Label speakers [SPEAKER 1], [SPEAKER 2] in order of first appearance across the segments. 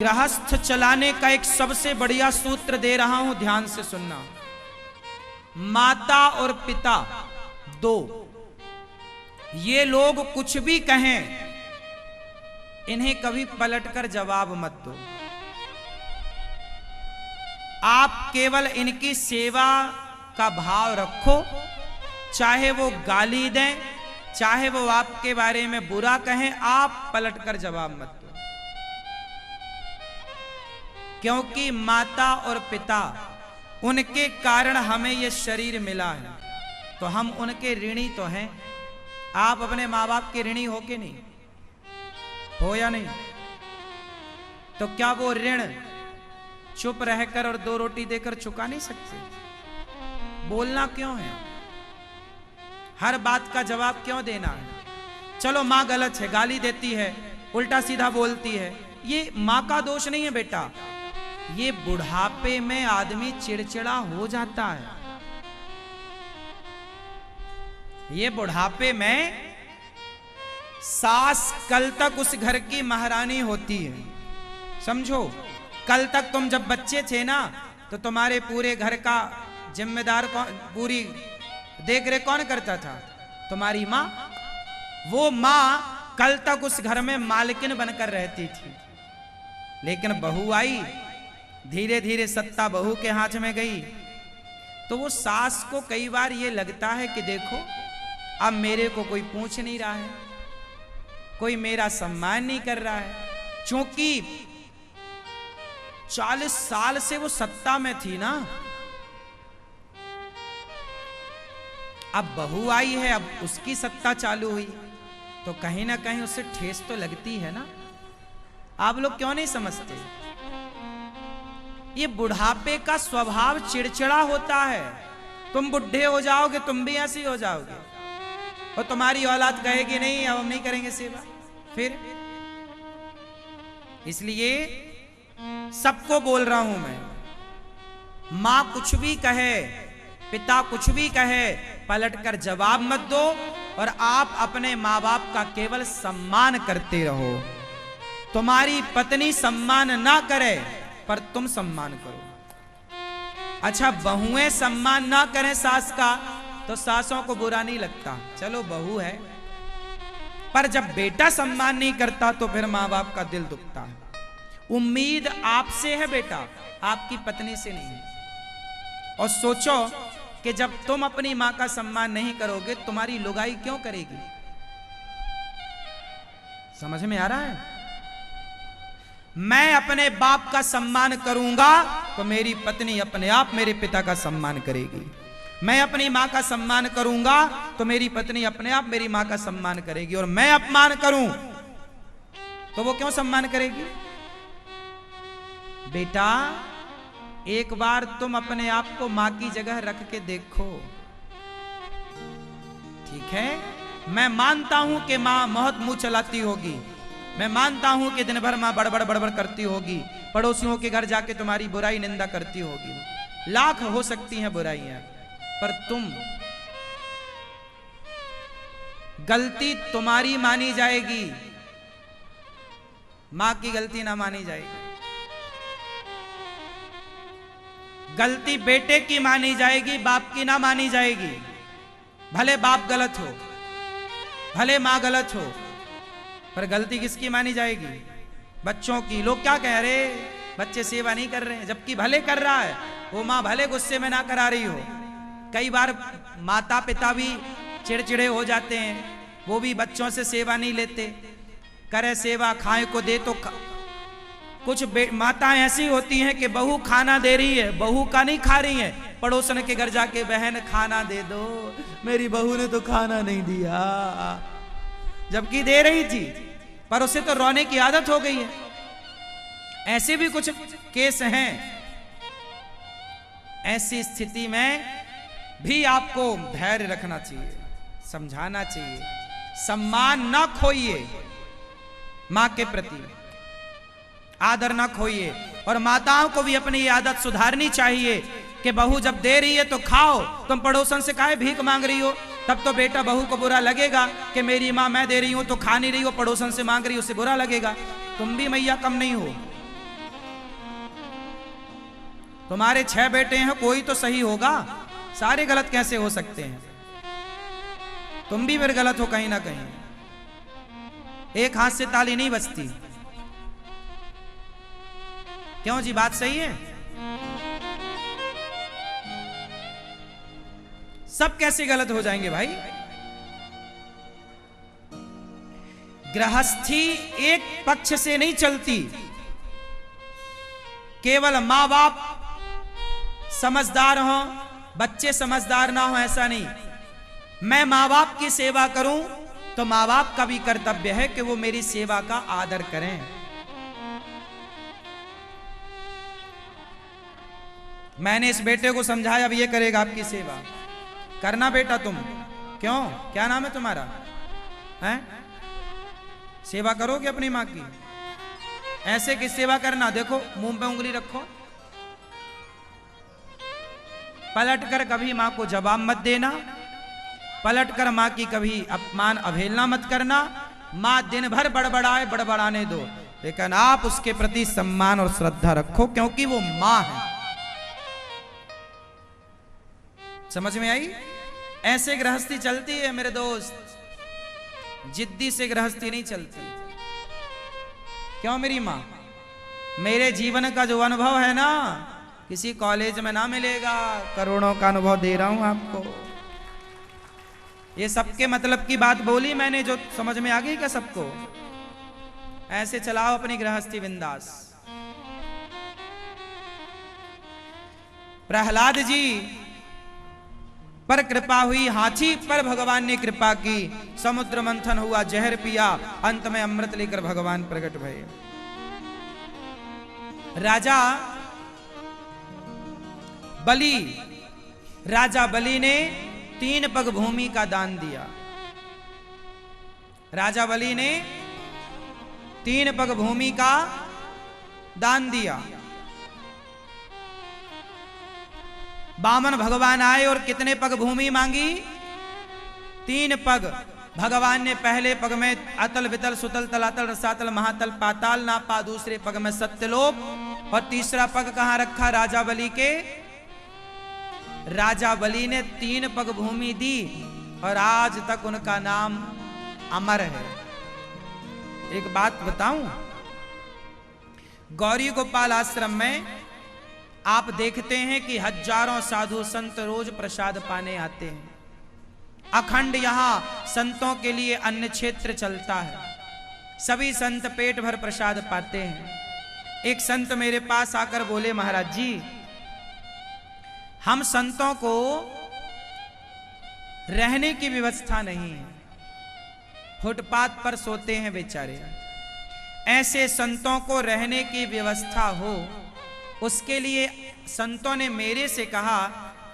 [SPEAKER 1] गृहस्थ चलाने का एक सबसे बढ़िया सूत्र दे रहा हूं, ध्यान से सुनना। माता और पिता दो, ये लोग कुछ भी कहें, इन्हें कभी पलटकर जवाब मत दो। आप केवल इनकी सेवा का भाव रखो, चाहे वो गाली दें, चाहे वो आपके बारे में बुरा कहें, आप पलटकर जवाब मत दो। क्योंकि माता और पिता, उनके कारण हमें यह शरीर मिला है, तो हम उनके ऋणी तो हैं। आप अपने माँ बाप के ऋणी हो कि नहीं हो या नहीं? तो क्या वो ऋण चुप रहकर और दो रोटी देकर चुका नहीं सकते? बोलना क्यों है? हर बात का जवाब क्यों देना है? चलो माँ गलत है, गाली देती है, उल्टा सीधा बोलती है, ये माँ का दोष नहीं है बेटा। ये बुढ़ापे में आदमी चिड़चिड़ा हो जाता है। ये बुढ़ापे में सास कल तक उस घर की महारानी होती है, समझो। कल तक तुम जब बच्चे थे ना, तो तुम्हारे पूरे घर का जिम्मेदार कौन, पूरी देख रेख कौन करता था? तुम्हारी माँ। वो माँ कल तक उस घर में मालकिन बनकर रहती थी, लेकिन बहू आई, धीरे धीरे सत्ता बहू के हाथ में गई, तो वो सास को कई बार ये लगता है कि देखो अब मेरे को कोई पूछ नहीं रहा है, कोई मेरा सम्मान नहीं कर रहा है। क्योंकि 40 साल से वो सत्ता में थी ना, अब बहू आई है, अब उसकी सत्ता चालू हुई, तो कहीं ना कहीं उससे ठेस तो लगती है ना। आप लोग क्यों नहीं समझते? ये बुढ़ापे का स्वभाव चिड़चिड़ा होता है। तुम बुढ़े हो जाओगे, तुम भी ऐसे ही हो जाओगे, और तुम्हारी औलाद कहेगी नहीं अब हम नहीं करेंगे सेवा। फिर इसलिए सबको बोल रहा हूं मैं, मां कुछ भी कहे, पिता कुछ भी कहे, पलटकर जवाब मत दो, और आप अपने मां बाप का केवल सम्मान करते रहो। तुम्हारी पत्नी सम्मान ना करे, पर तुम सम्मान करो। अच्छा, बहुएं सम्मान ना करें सास का, तो सासों को बुरा नहीं लगता, चलो बहू है। पर जब बेटा सम्मान नहीं करता, तो फिर मां बाप का दिल दुखता है। उम्मीद आपसे है बेटा, आपकी पत्नी से नहीं है। और सोचो कि जब तुम अपनी मां का सम्मान नहीं करोगे, तुम्हारी लुगाई क्यों करेगी? समझ में आ रहा है? मैं अपने बाप का सम्मान करूंगा, तो मेरी पत्नी अपने आप मेरे पिता का सम्मान करेगी। मैं अपनी मां का सम्मान करूंगा, तो मेरी पत्नी अपने आप मेरी मां का सम्मान करेगी। और मैं अपमान करूं, तो वो क्यों सम्मान करेगी? बेटा, एक बार तुम अपने आप को मां की जगह रख के देखो, ठीक है? मैं मानता हूं कि मां बहुत मुंह चलाती होगी, मैं मानता हूं कि दिन भर मां बड़बड़ बड़बड़ करती होगी, पड़ोसियों के घर जाके तुम्हारी बुराई निंदा करती होगी, लाख हो सकती हैं बुराइयां, पर तुम, गलती तुम्हारी मानी जाएगी, मां की गलती ना मानी जाएगी। गलती बेटे की मानी जाएगी, बाप की ना मानी जाएगी। भले बाप गलत हो, भले मां गलत हो, पर गलती किसकी मानी जाएगी? बच्चों की। लोग क्या कह रहे, बच्चे सेवा नहीं कर रहे हैं, जबकि भले कर रहा है वो माँ, भले गुस्से में ना करा रही हो। कई बार माता पिता भी चिड़चिड़े हो जाते हैं, वो भी बच्चों से सेवा नहीं लेते। करे सेवा, खाए को दे तो कुछ माताएं ऐसी होती हैं कि बहू खाना दे रही है, बहू का नहीं खा रही है, पड़ोसन के घर जाके बहन खाना दे दो, मेरी बहू ने तो खाना नहीं दिया, जबकि दे रही थी, पर उसे तो रोने की आदत हो गई है। ऐसे भी कुछ केस हैं। ऐसी स्थिति में भी आपको धैर्य रखना चाहिए, समझाना चाहिए, सम्मान ना खोइए, मां के प्रति आदर ना खोइए। और माताओं को भी अपनी ये आदत सुधारनी चाहिए कि बहू जब दे रही है तो खाओ, तुम पड़ोसन से काहे भीख मांग रही हो? तब तो बेटा बहू को बुरा लगेगा कि मेरी माँ मैं दे रही हूं तो खा नहीं रही हो, पड़ोसन से मांग रही हो, उससे बुरा लगेगा। तुम भी मैया कम नहीं हो, तुम्हारे 6 बेटे हैं, कोई तो सही होगा, सारे गलत कैसे हो सकते हैं? तुम भी फिर गलत हो कहीं ना कहीं। एक हाथ से ताली नहीं बजती। क्यों जी, बात सही है? सब कैसे गलत हो जाएंगे भाई? गृहस्थी एक पक्ष से नहीं चलती। केवल मां बाप समझदार हो, बच्चे समझदार ना हो, ऐसा नहीं। मैं मां बाप की सेवा करूं तो मां बाप का भी कर्तव्य है कि वो मेरी सेवा का आदर करें। मैंने इस बेटे को समझाया, अब ये करेगा आपकी सेवा। करना बेटा तुम। क्यों, क्या नाम है तुम्हारा? हैं? सेवा करोगे अपनी मां की? ऐसे किस सेवा करना? देखो, मुंह पे उंगली रखो, पलट कर कभी मां को जवाब मत देना, पलट कर मां की कभी अपमान अवहेलना मत करना। मां दिन भर बड़बड़ाए, बड़बड़ाने दो, लेकिन आप उसके प्रति सम्मान और श्रद्धा रखो, क्योंकि वो मां है। समझ में आई? ऐसे गृहस्थी चलती है मेरे दोस्त, जिद्दी से गृहस्थी नहीं चलती। क्यों मेरी मां? मेरे जीवन का जो अनुभव है ना, किसी कॉलेज में ना मिलेगा। करोड़ों का अनुभव दे रहा हूं आपको। ये सबके मतलब की बात बोली मैंने, जो समझ में आ गई क्या सबको? ऐसे चलाओ अपनी गृहस्थी बिंदास। प्रहलाद जी पर कृपा हुई, हाथी पर भगवान ने कृपा की, समुद्र मंथन हुआ, जहर पिया, अंत में अमृत लेकर भगवान प्रकट भये। राजा बलि ने 3 पग भूमि का दान दिया। राजा बलि ने 3 पग भूमि का दान दिया। बामन भगवान आए और कितने पग भूमि मांगी? 3 पग। भगवान ने पहले पग में अतल वितल सुतल तलातल रसातल महातल पाताल नापा, दूसरे पग में सत्यलोक, और तीसरा पग कहां रखा? राजा बलि के। राजा बलि ने 3 पग भूमि दी और आज तक उनका नाम अमर है। एक बात बताऊं, गौरी गोपाल आश्रम में आप देखते हैं कि हजारों साधु संत रोज प्रसाद पाने आते हैं। अखंड यहां संतों के लिए अन्न क्षेत्र चलता है। सभी संत पेट भर प्रसाद पाते हैं। एक संत मेरे पास आकर बोले, महाराज जी, हम संतों को रहने की व्यवस्था नहीं है, फुटपाथ पर सोते हैं बेचारे। ऐसे संतों को रहने की व्यवस्था हो, उसके लिए संतों ने मेरे से कहा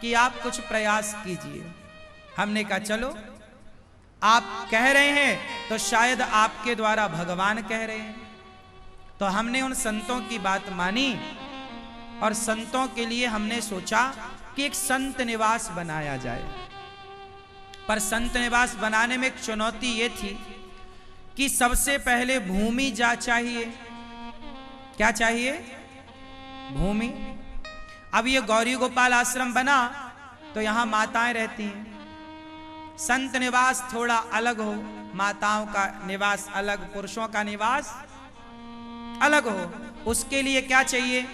[SPEAKER 1] कि आप कुछ प्रयास कीजिए। हमने कहा चलो, आप कह रहे हैं तो शायद आपके द्वारा भगवान कह रहे हैं। तो हमने उन संतों की बात मानी और संतों के लिए हमने सोचा कि एक संत निवास बनाया जाए। पर संत निवास बनाने में एक चुनौती ये थी कि सबसे पहले भूमि चाहिए। क्या चाहिए? भूमि। अब ये गौरी गोपाल आश्रम बना तो यहां माताएं रहती हैं। संत निवास थोड़ा अलग हो, माताओं का निवास अलग, पुरुषों का निवास अलग हो, उसके लिए क्या चाहिए?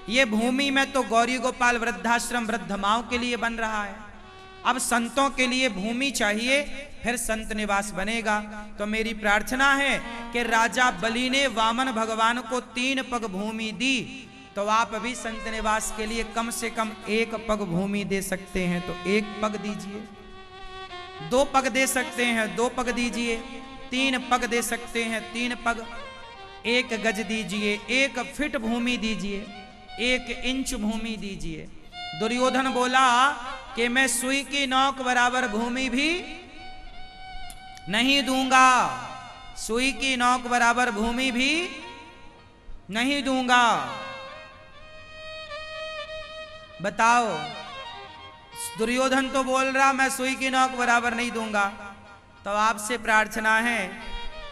[SPEAKER 1] ये भूमि में तो गौरी गोपाल वृद्धाश्रम वृद्ध माओं के लिए बन रहा है। अब संतों के लिए भूमि चाहिए, फिर संत निवास बनेगा। तो मेरी प्रार्थना है कि राजा बलि ने वामन भगवान को 3 पग भूमि दी, तो आप भी संत निवास के लिए कम से कम 1 पग भूमि दे सकते हैं तो 1 पग दीजिए, 2 पग दे सकते हैं 2 पग दीजिए, 3 पग दे सकते हैं 3 पग, 1 गज दीजिए, 1 फीट भूमि दीजिए, 1 इंच भूमि दीजिए। दुर्योधन बोला कि मैं सुई की नोक बराबर भूमि भी नहीं दूंगा, सुई की नोक बराबर भूमि भी नहीं दूंगा। बताओ, दुर्योधन तो बोल रहा मैं सुई की नोक बराबर नहीं दूंगा। तो आपसे प्रार्थना है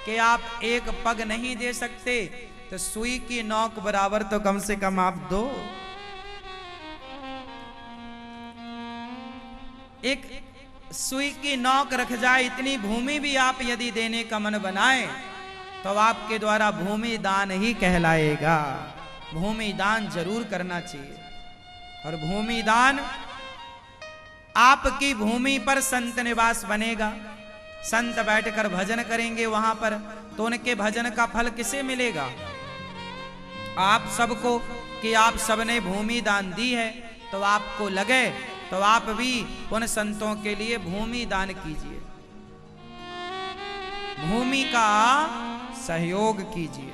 [SPEAKER 1] कि आप 1 पग नहीं दे सकते तो सुई की नोक बराबर तो कम से कम आप दो। एक सुई की नोक रख जाए इतनी भूमि भी आप यदि देने का मन बनाए तो आपके द्वारा भूमि दान ही कहलाएगा। भूमि दान जरूर करना चाहिए। और भूमि दान, आपकी भूमि पर संत निवास बनेगा, संत बैठकर भजन करेंगे वहां पर, तो उनके भजन का फल किसे मिलेगा? आप सबको कि आप सबने भूमि दान दी है, तो आपको लगे तो आप भी उन संतों के लिए भूमि दान कीजिए, भूमि का सहयोग कीजिए।